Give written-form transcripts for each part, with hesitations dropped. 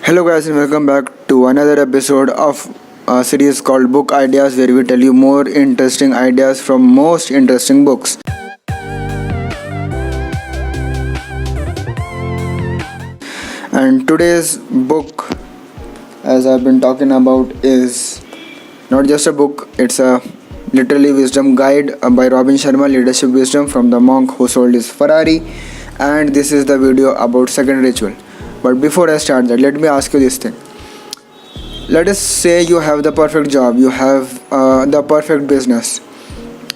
Hello, guys, and welcome back to another episode of a series called Book Ideas, where we tell you more interesting ideas from most interesting books. And today's book, as I've been talking about, is not just a book, it's a literally wisdom guide by Robin Sharma, Leadership Wisdom from the Monk Who Sold His Ferrari. And this is the video about second ritual. But before I start that, let me ask you this thing. Let us say you have the perfect job, you have the perfect business,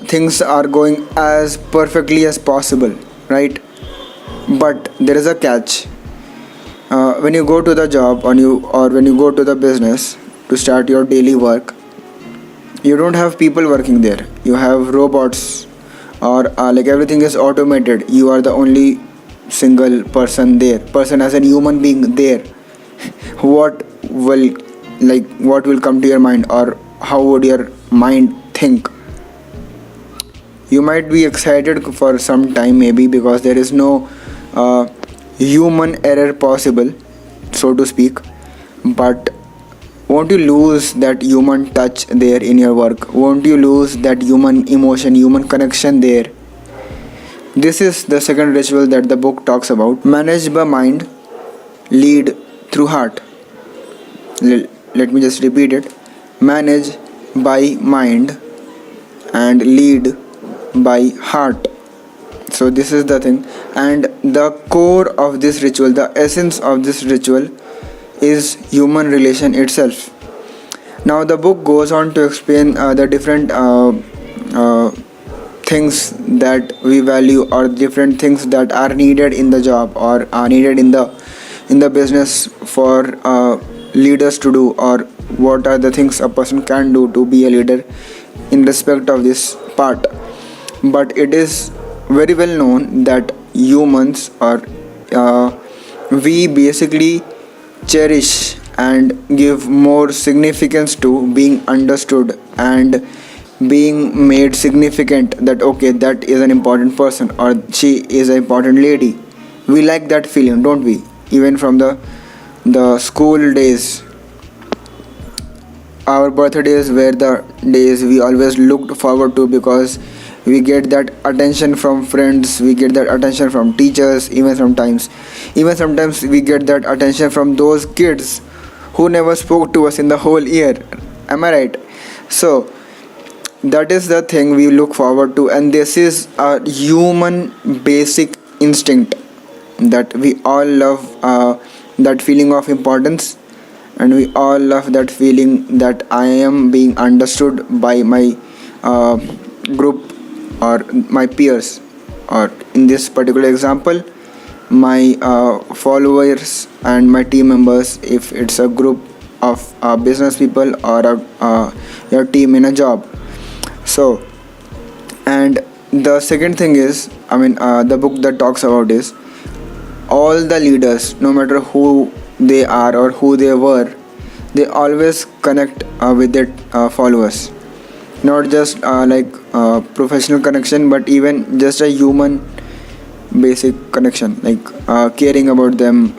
things are going as perfectly as possible, right? But there is a catch. When you go to the job or when you go to the business to start your daily work, you don't have people working there. You have robots, or like everything is automated. You are the only single person as a human being there. What will what will come to your mind, or how would your mind think? You might be excited for some time, maybe, because there is no human error possible, so to speak. But won't you lose that human touch there in your work? Won't you lose that human emotion, human connection there? This is the second ritual that the book talks about. Manage by mind, lead through heart. Let me just repeat it. Manage by mind and lead by heart. So this is the thing. And the core of this ritual, the essence of this ritual, is human relation itself. Now the book goes on to explain the different things that we value, or different things that are needed in the job, or are needed in the business for leaders to do, or what are the things a person can do to be a leader in respect of this part. But it is very well known that humans, or we basically cherish and give more significance to being understood and being made significant, that okay, that is an important person, or she is an important lady. We like that feeling, don't we? Even from the school days, our birthdays were the days we always looked forward to, because we get that attention from friends, we get that attention from teachers, even sometimes we get that attention from those kids who never spoke to us in the whole year. Am I right? So that is the thing we look forward to, and this is a human basic instinct, that we all love that feeling of importance, and we all love that feeling that I am being understood by my group, or my peers, or in this particular example, my followers and my team members, if it's a group of business people, or your team in a job. So, and the second thing is, the book that talks about is, all the leaders, no matter who they are or who they were, they always connect with their followers. Not just professional connection, but even just a human basic connection, caring about them,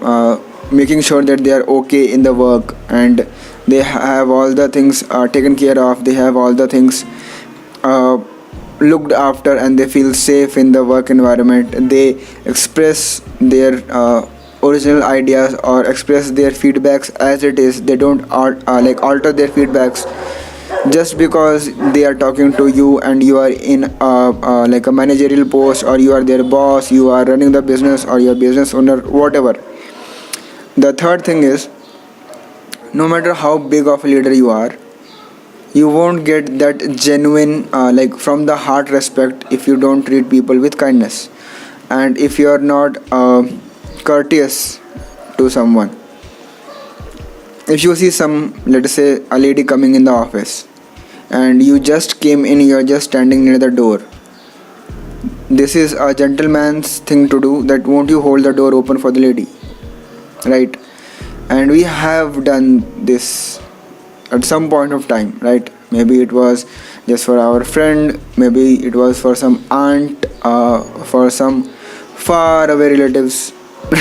making sure that they are okay in the work, and they have all the things taken care of, they have all the things looked after, and they feel safe in the work environment. They express their original ideas, or express their feedbacks as it is. They don't alter their feedbacks just because they are talking to you, and you are in a managerial post, or you are their boss, you are running the business, or your business owner, whatever. The third thing is, no matter how big of a leader you are, you won't get that genuine from the heart respect if you don't treat people with kindness, and if you are not courteous to someone. If you see let's say a lady coming in the office, and you just came in, you're just standing near the door, this is a gentleman's thing to do, that won't you hold the door open for the lady, right? And we have done this at some point of time, right? Maybe it was just for our friend, maybe it was for some aunt, for some far away relatives,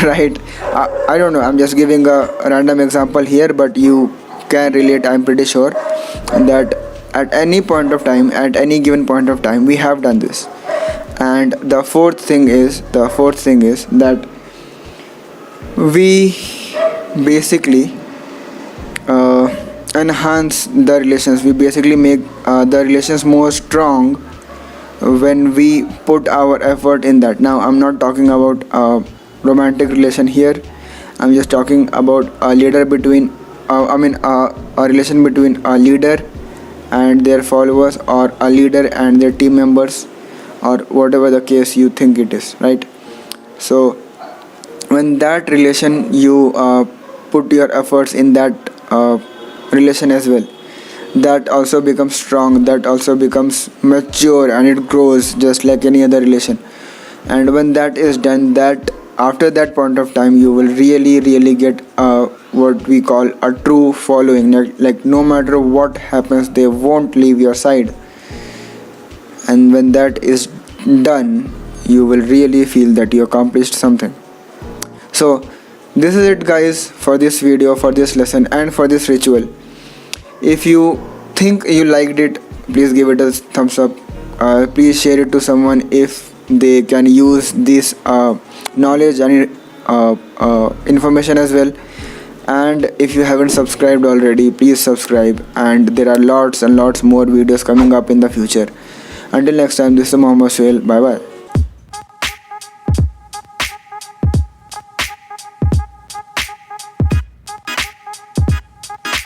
right? I don't know, I'm just giving a random example here, but you can relate, I'm pretty sure, that at any point of time, at any given point of time, we have done this. And the fourth thing is that we basically enhance the relations. We basically make the relations more strong when we put our effort in that. Now I'm not talking about romantic relation here. I'm just talking about a leader between a relation between a leader and their followers, or a leader and their team members, or whatever the case you think it is, right? So when that relation, you put your efforts in that relation as well, that also becomes strong, that also becomes mature, and it grows just like any other relation. And when that is done, that after that point of time, you will really get what we call a true following. Like no matter what happens, they won't leave your side. And when that is done, you will really feel that you accomplished something. So this is it, guys, for this video, for this lesson, and for this ritual. If you think you liked it, please give it a thumbs up. Please share it to someone if they can use this knowledge and information as well. And if you haven't subscribed already, please subscribe. And there are lots and lots more videos coming up in the future. Until next time, this is Mohammed Suhail. Bye bye.